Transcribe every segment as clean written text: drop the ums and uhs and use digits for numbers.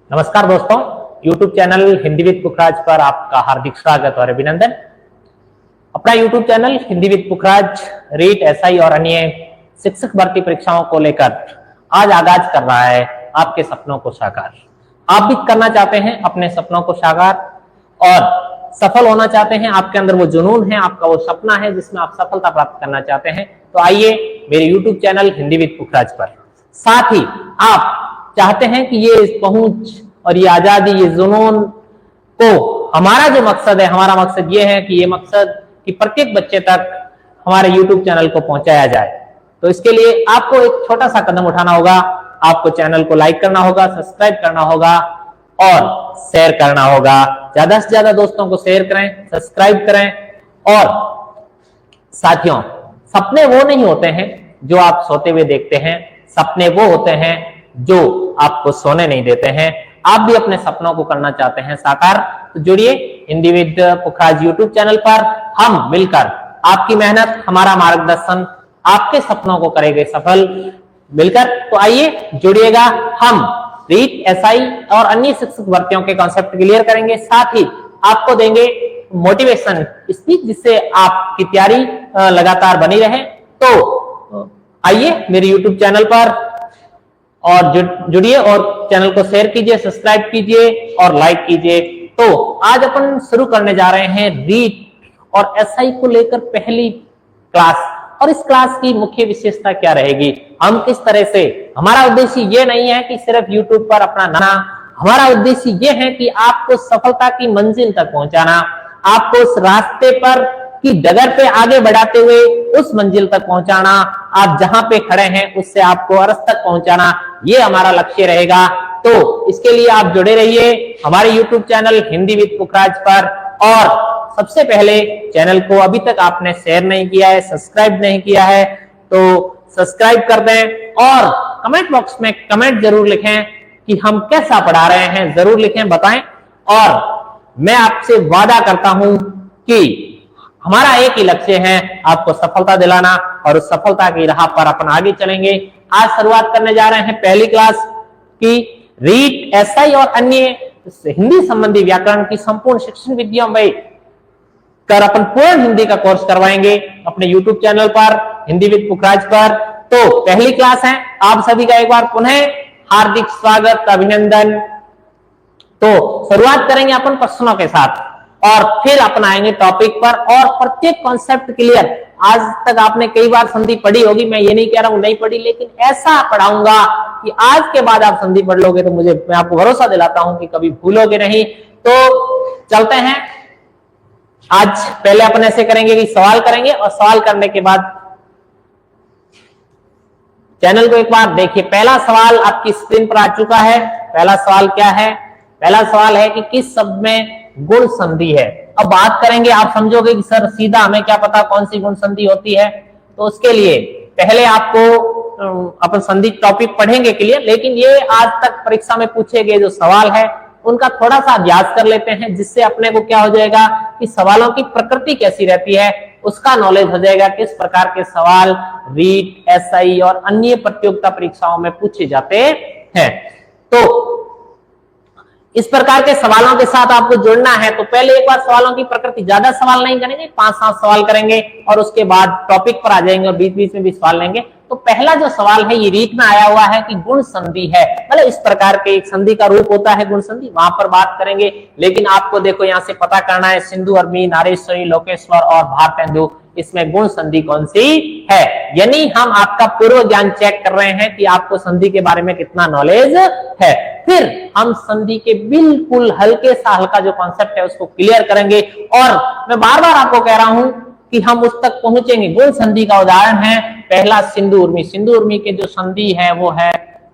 नमस्कार दोस्तों, YouTube channel Hindi with Pukhraj पर आपका हार्दिक स्वागत और अभिनंदन। अपना YouTube channel Hindi with Pukhraj REET, SI और अन्य शिक्षक भर्ती परीक्षाओं को लेकर आज आगाज कर रहा है आपके सपनों को साकार। आप भी करना चाहते हैं अपने सपनों को साकार और सफल होना चाहते हैं, आपके अंदर वो जुनून है, आपका वो सपना है जिसमें आप सफलता प्राप्त करना चाहते हैं, तो आइए मेरे YouTube channel Hindi with Pukhraj पर। साथ ही आप चाहते हैं कि ये पहुंच और ये आजादी, ये जुनून को, हमारा जो मकसद है, हमारा मकसद ये है कि ये मकसद कि प्रत्येक बच्चे तक हमारे YouTube चैनल को पहुंचाया जाए। तो इसके लिए आपको एक छोटा सा कदम उठाना होगा। आपको चैनल को लाइक करना होगा, सब्सक्राइब करना होगा और शेयर करना होगा। ज्यादा से ज्यादा दोस्तों को शेयर करें, सब्सक्राइब करें। और साथियों, सपने वो नहीं होते हैं जो आप सोते हुए देखते हैं, सपने वो होते हैं जो आपको सोने नहीं देते हैं। आप भी अपने सपनों को करना चाहते हैं साकार, तो जुड़िए Hindi with Pukhraj YouTube channel पर। हम मिलकर आपकी मेहनत, हमारा मार्गदर्शन आपके सपनों को करेंगे सफल मिलकर। तो आइए जुड़िएगा, हम रीट, एसआई और अन्य शिक्षक भर्तियों के कॉन्सेप्ट क्लियर करेंगे। साथ ही आपको देंगे मोटिवेशन स्पीच जिससे आपकी तैयारी लगातार बनी रहे। तो आइए मेरे YouTube चैनल पर और जुड़िए और चैनल को शेयर कीजिए, सब्सक्राइब कीजिए और लाइक कीजिए। तो आज अपन शुरू करने जा रहे हैं रीट और एसआई को लेकर पहली क्लास। और इस क्लास की मुख्य विशेषता क्या रहेगी, हम किस तरह से, हमारा उद्देश्य ये नहीं है कि सिर्फ YouTube पर अपना नाना, हमारा उद्देश्य ये है कि आपको सफलता की मंजिल तक पहुंचाना, आपको उस रास्ते पर की डगर पे आगे बढ़ाते हुए उस मंजिल तक पहुंचाना, आप जहां पे खड़े हैं उससे आपको अर्श तक पहुंचाना, ये हमारा लक्ष्य रहेगा। तो इसके लिए आप जुड़े रहिए हमारे YouTube channel Hindi with Pukhraj पर। और सबसे पहले चैनल को अभी तक आपने शेयर नहीं किया है, सब्सक्राइब नहीं किया है, तो सब्सक्राइब कर दें और कमेंट बॉक्स में कमेंट जरूर लिखें कि हम कैसा पढ़ा रहे हैं, जरूर लिखें, बताएं। और मैं आपसे वादा करता हूं कि हमारा एक ही लक्ष्य है, आपको सफलता दिलाना, और उस सफलता की राह पर अपन आगे चलेंगे। आज शुरुआत करने जा रहे हैं पहली क्लास की रीट, एसआई और अन्य हिंदी संबंधी व्याकरण की संपूर्ण शिक्षण विधियों में कर अपन पूर्ण हिंदी का कोर्स करवाएंगे अपने YouTube चैनल पर हिंदी विद पुखराज पर। तो पहली क्लास है, आप सभी का एक बार पुनः हार्दिक स्वागत, अभिनंदन। तो शुरुआत करेंगे अपन प्रश्नों के साथ और फिर अपन आएंगे टॉपिक पर और प्रत्येक कॉन्सेप्ट क्लियर। आज तक आपने कई बार संधि पढ़ी होगी, मैं ये नहीं कह रहा हूं नहीं पढ़ी, लेकिन ऐसा पढ़ाऊंगा कि आज के बाद आप संधि पढ़ लोगे तो मैं आपको भरोसा दिलाता हूं कि कभी भूलोगे नहीं। तो चलते हैं, आज पहले अपन ऐसे करेंगे कि सवाल करेंगे और सवाल करने के बाद चैनल को एक बार देखिए। पहला सवाल आपकी स्क्रीन पर आ चुका है। पहला सवाल क्या है? पहला सवाल है कि किस शब्द में गुण संधि है। अब बात करेंगे, आप समझोगे कि सर सीधा हमें क्या पता कौन सी गुण संधि होती है, तो उसके लिए पहले आपको अपन संधि टॉपिक पढ़ेंगे क्लियर, लेकिन ये आज तक परीक्षा में पूछे गए जो सवाल है उनका थोड़ा सा अभ्यास कर लेते हैं, जिससे अपने को क्या हो जाएगा कि सवालों की प्रकृति कैसी रहती है उसका नॉलेज हो जाएगा, किस प्रकार के सवाल रीट, एसआई और अन्य प्रतियोगिता परीक्षाओं में पूछे जाते हैं। तो इस प्रकार के सवालों के साथ आपको जुड़ना है। तो पहले एक बार सवालों की प्रकृति, ज्यादा सवाल नहीं करेंगे, 5-7 सवाल करेंगे और उसके बाद टॉपिक पर आ जाएंगे और बीच बीच में भी सवाल लेंगे। तो पहला जो सवाल है ये रीट में आया हुआ है कि गुण संधि है, मतलब इस प्रकार के एक संधि का रूप होता है गुण संधि, वहां पर बात करेंगे। लेकिन आपको देखो यहाँ से पता करना है सिंधु, अर्मी, नारेश्वरी, लोकेश्वर और भारतेंदु, इसमें गुण संधि कौन सी है। यानी हम आपका पूर्व ज्ञान चेक कर रहे हैं कि आपको संधि के बारे में कितना नॉलेज है। फिर हम संधि के बिल्कुल हल्के सा हल्का जो कॉन्सेप्ट है उसको क्लियर करेंगे। और मैं बार बार आपको कह रहा हूं कि हम उस तक पहुंचेंगे। गुण संधि का उदाहरण है पहला सिंधु उर्मी। सिंधु उर्मी के जो संधि है वो है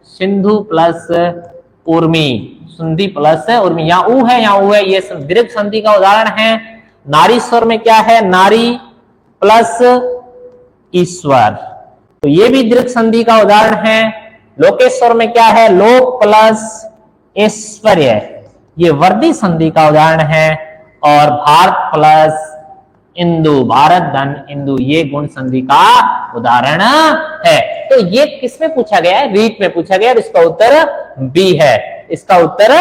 सिंधु प्लस उर्मी, संधि प्लस उर्मी, यहाँ ऊ है, यहाँ ऊ है, ये दीर्घ संधि का उदाहरण है। नारीश्वर में क्या है? नारी प्लस ईश्वर, तो ये भी दीर्घ संधि का उदाहरण है। लोकेश्वर में क्या है? लोक प्लस ऐश्वर्य, ये वर्दी संधि का उदाहरण है। और भारत प्लस इंदु, भारत धन इंदु, ये गुण संधि का उदाहरण है। तो ये किसमें पूछा गया है? रीट में पूछा गया और इसका उत्तर बी है। इसका उत्तर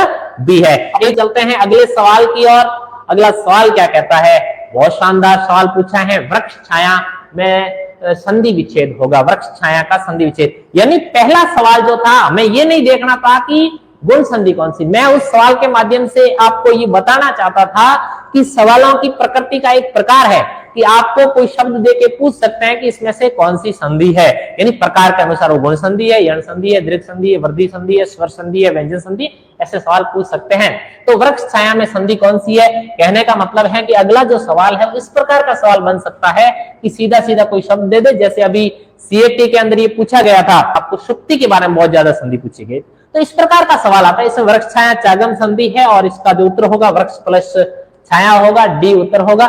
बी है। अब चलते हैं अगले सवाल की ओर। अगला सवाल क्या कहता है, बहुत शानदार सवाल पूछा है, वृक्ष छाया में संधि विच्छेद होगा, वृक्ष छाया का संधि विच्छेद। यानी पहला सवाल जो था, हमें ये नहीं देखना था कि गुण संधि कौन सी, मैं उस सवाल के माध्यम से आपको ये बताना चाहता था कि सवालों की प्रकृति का एक प्रकार है कि आपको कोई शब्द देके पूछ सकते हैं कि इसमें से कौन सी संधि है, यानी प्रकार के अनुसार वो गुण संधि है, यण संधि है, दीर्घ संधि है, वृद्धि संधि है, स्वर संधि है, व्यंजन संधि, ऐसे सवाल पूछ सकते हैं। तो वृक्ष छाया में संधि कौन सी है, कहने का मतलब है कि अगला जो सवाल है इस प्रकार का सवाल बन सकता है कि सीधा सीधा कोई शब्द दे दे, जैसे अभी सीएटी के अंदर ये पूछा गया था, आपको शुक्ति के बारे में बहुत ज्यादा संधि पूछी गई, तो इस प्रकार का सवाल आता है। इसमें वृक्ष छाया चागम संधि है और इसका जो उत्तर होगा वृक्ष प्लस छाया होगा, डी उत्तर होगा।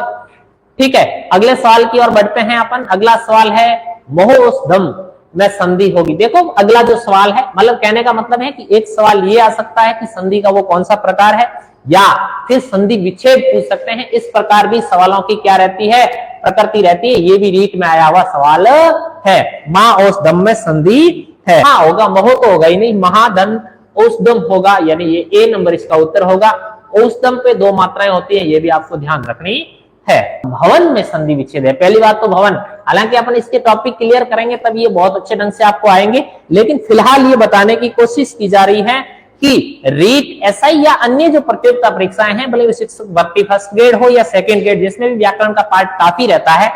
ठीक है, अगले सवाल की ओर बढ़ते हैं अपन। अगला सवाल है महोषधम में संधि होगी। देखो अगला जो सवाल है, मतलब कहने का मतलब है कि एक सवाल ये आ सकता है कि संधि का वो कौन सा प्रकार है, या फिर संधि विच्छेद पूछ सकते हैं। इस प्रकार भी सवालों की क्या रहती है, प्रकृति रहती है। ये भी रीट में आया हुआ सवाल है। मां औषधम में संधि है, हाँ होगा, महो तो होगा ही नहीं, महाधन औषधम होगा, यानी ये ए नंबर इसका उत्तर होगा। औषधम पे दो मात्राएं होती है, ये भी आपको ध्यान रखनी है। भवन में संधि विच्छेद है, पहली बात तो भवन, हालांकि अपन इसके टॉपिक क्लियर करेंगे तब ये बहुत अच्छे ढंग से आपको आएंगे, लेकिन फिलहाल ये बताने की कोशिश की जा रही है कि रीट, एसआई या अन्य जो प्रतियोगिता परीक्षाएं हैं, भले शिक्षक भर्ती फर्स्ट ग्रेड हो या सेकंड ग्रेड, जिसमें भी व्याकरण का पार्ट काफी रहता है,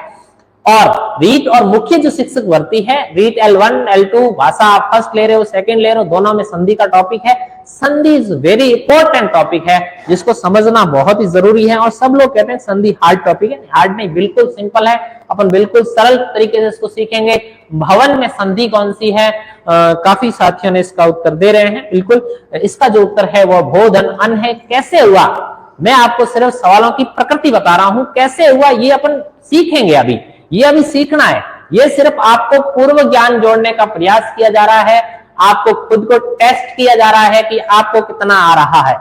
और रीट और मुख्य जो शिक्षक भर्ती है, रीट L1 L2 भाषा आप फर्स्ट ले रहे हो सेकंड ले रहे हो, दोनों में संधि का टॉपिक है। संधि इज वेरी इंपॉर्टेंट टॉपिक है जिसको समझना बहुत ही जरूरी है। और सब लोग कहते हैं संधि हार्ड टॉपिक है, हार्ड नहीं, बिल्कुल सिंपल है, अपन बिल्कुल सरल तरीके से इसको सीखेंगे। भवन में संधि कौन सी है, काफी साथियों ने इसका उत्तर दे रहे हैं। बिल्कुल इसका जो उत्तर है वो भोधन अन है। कैसे हुआ, मैं आपको सिर्फ सवालों की प्रकृति बता रहा हूं, कैसे हुआ ये अपन सीखेंगे, अभी ये अभी सीखना है। ये सिर्फ आपको पूर्व ज्ञान जोड़ने का प्रयास किया जा रहा है, आपको खुद को टेस्ट किया जा रहा है कि आपको कितना आ रहा है।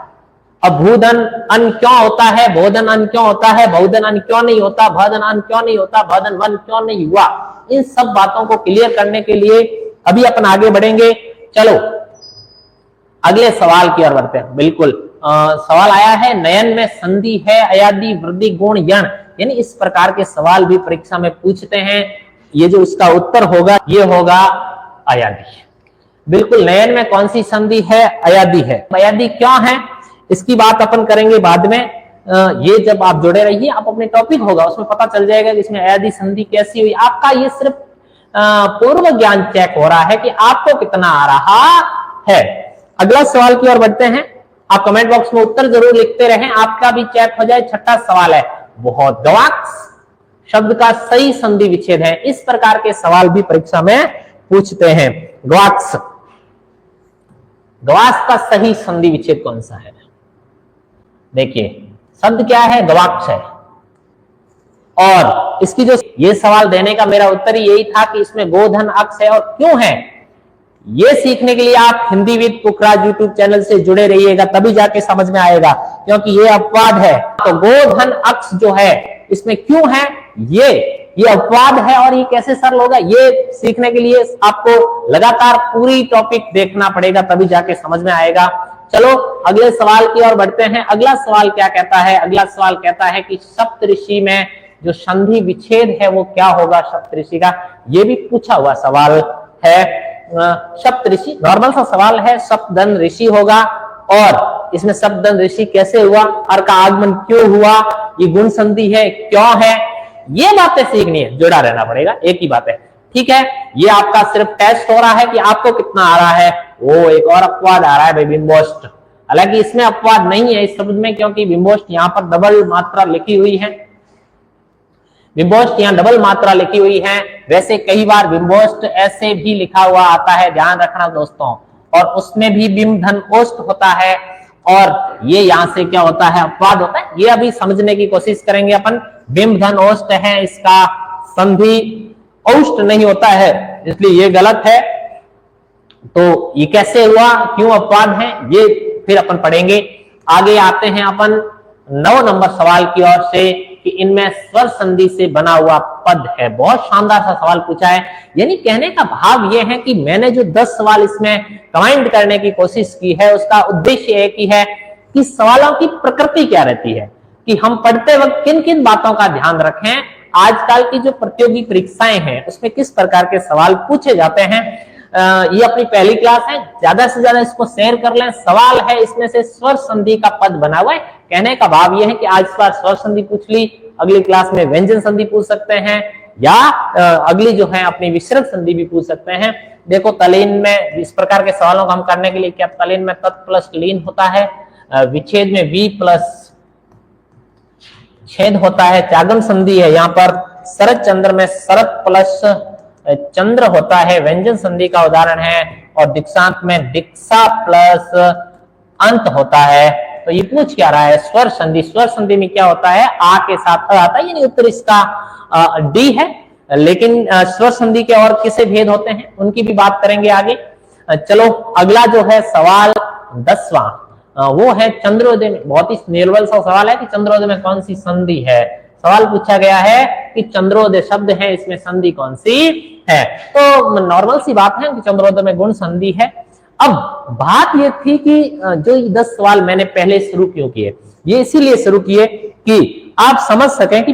अब भूधन अन क्यों होता है, भोधन अन क्यों होता है, भोधन अन क्यों नहीं होता, भदन अन क्यों नहीं होता, भदन वन क्यों नहीं हुआ, इन सब बातों को क्लियर करने के लिए अभी अपन आगे बढ़ेंगे। चलो अगले सवाल की ओर बढ़ते हैं। बिल्कुल सवाल आया है, नयन में संधि है, अयादि, वृद्धि, गुण, यण, यानी इस प्रकार के सवाल भी परीक्षा में पूछते हैं। ये जो इसका उत्तर होगा ये होगा अयादि। बिल्कुल, नयन में कौन सी संधि है, अयादि है। अयादि क्यों है इसकी बात अपन करेंगे बाद में। ये जब आप जुड़े रहिए, आप अपने टॉपिक होगा उसमें पता चल जाएगा कि इसमें अयादि संधि कैसी हुई। आपका ये सिर्फ पूर्व ज्ञान चेक हो रहा है कि आपको कितना आ रहा है। अगला सवाल की ओर बढ़ते हैं। आप कमेंट बॉक्स में उत्तर जरूर लिखते रहें, आपका भी चेक हो जाए। छठा सवाल है, बहुत गवाक्स शब्द का सही संधि विच्छेद है। इस प्रकार के सवाल भी परीक्षा में पूछते हैं। गवाक्स, गवाक्स का सही संधि विच्छेद कौन सा है? देखिए शब्द क्या है, गवाक्स है। और इसकी जो ये सवाल देने का मेरा उत्तर यही था कि इसमें गोधन अक्ष है, और क्यों है ये सीखने के लिए आप Hindi with Pukhraj YouTube channel से जुड़े रहिएगा, तभी जाके समझ में आएगा, क्योंकि ये अपवाद है। तो गोधन अक्ष जो है इसमें क्यों है, ये अपवाद है, और ये कैसे सरल होगा, ये सीखने के लिए आपको लगातार पूरी टॉपिक देखना पड़ेगा, तभी जाके समझ में आएगा। चलो अगले सवाल की ओर बढ़ते हैं। अगला सवाल क्या कहता है? अगला सवाल कहता है कि सप्तऋषि में जो संधि विच्छेद है वो क्या होगा सप्तऋषि का, ये भी पूछा हुआ सवाल है। सप्तऋषि नॉर्मल सा सवाल है, सप्तदन ऋषि होगा, और इसमें सप्तदन ऋषि कैसे हुआ, अर का आगमन क्यों हुआ, ये गुण संधि है क्यों है, ये बातें सीखनी है, जुड़ा रहना पड़ेगा, एक ही बात है। ठीक है, ये आपका सिर्फ टेस्ट हो रहा है कि आपको कितना आ रहा है। वो एक और अपवाद आ रहा है भाई, बिंबोष्ट। हालांकि इसमें अपवाद नहीं है इस शब्द में, क्योंकि बिंबोष्ट यहाँ पर डबल मात्रा लिखी हुई है, बिंबोष्ट यहाँ डबल मात्रा लिखी हुई है। वैसे कई बार बिंबोष्ट ऐसे भी लिखा हुआ आता है, ध्यान रखना दोस्तों, और उसमें भी बिंब धन ओष्ट होता है, और ये यहां से क्या होता है, अपवाद होता है। ये अभी समझने की कोशिश करेंगे अपन। बिंब धन ओष्ट है, इसका संधि औष्ट नहीं होता है, इसलिए ये गलत है। तो ये कैसे हुआ, क्यों अपवाद है, ये फिर अपन पढ़ेंगे। आगे आते हैं अपन 9 नंबर सवाल की ओर से। कि इनमें स्वर संधि से बना हुआ पद है। बहुत शानदार सा सवाल पूछा है। यानी कहने का भाव यह है कि मैंने जो 10 सवाल इसमें कमेंट करने की कोशिश की है, उसका उद्देश्य एक ही है कि सवालों की प्रकृति क्या रहती है, कि हम पढ़ते वक्त किन किन बातों का ध्यान रखें। आजकल की जो प्रतियोगी परीक्षाएं हैं उसमें किस प्रकार के सवाल पूछे जाते हैं। ये अपनी पहली क्लास है, ज्यादा से ज्यादा इसको शेयर कर लें। सवाल है इसमें से स्वर संधि का पद बना हुआ है। कहने का भाव यह है कि आज बार स्वर संधि पूछ ली, अगली क्लास में व्यंजन संधि पूछ सकते हैं, या अगली जो है अपनी विसर्ग संधि भी पूछ सकते हैं। देखो तलीन में इस प्रकार के सवालों को हम करने के लिए क्या तलीन में तत् प्लस लीन होता है, विच्छेद में वी प्लस छेद होता है, त्यागन संधि है, यहाँ पर शरद चंद्र में शरद प्लस चंद्र होता है, व्यंजन संधि का उदाहरण है, और दीक्षांत में दीक्षा प्लस अंत होता है। तो ये पूछ क्या रहा है, स्वर संधि। स्वर संधि में क्या होता है, आ के साथ अ आता है, यानी उत्तर इसका डी है। लेकिन स्वर संधि के और किसे भेद होते हैं उनकी भी बात करेंगे आगे। चलो अगला जो है सवाल 10वां, वो है चंद्रोदय में। बहुत ही निर्बल सा सवाल है कि चंद्रोदय में कौन सी संधि है। सवाल पूछा गया है कि चंद्रोदय शब्द है, इसमें संधि कौन सी है। तो नॉर्मल सी बात है कि चंद्रोदय में गुण संधि है। अब बात ये थी कि जो 10 सवाल मैंने पहले शुरू क्यों किए, ये इसीलिए शुरू किए कि आप समझ सकें कि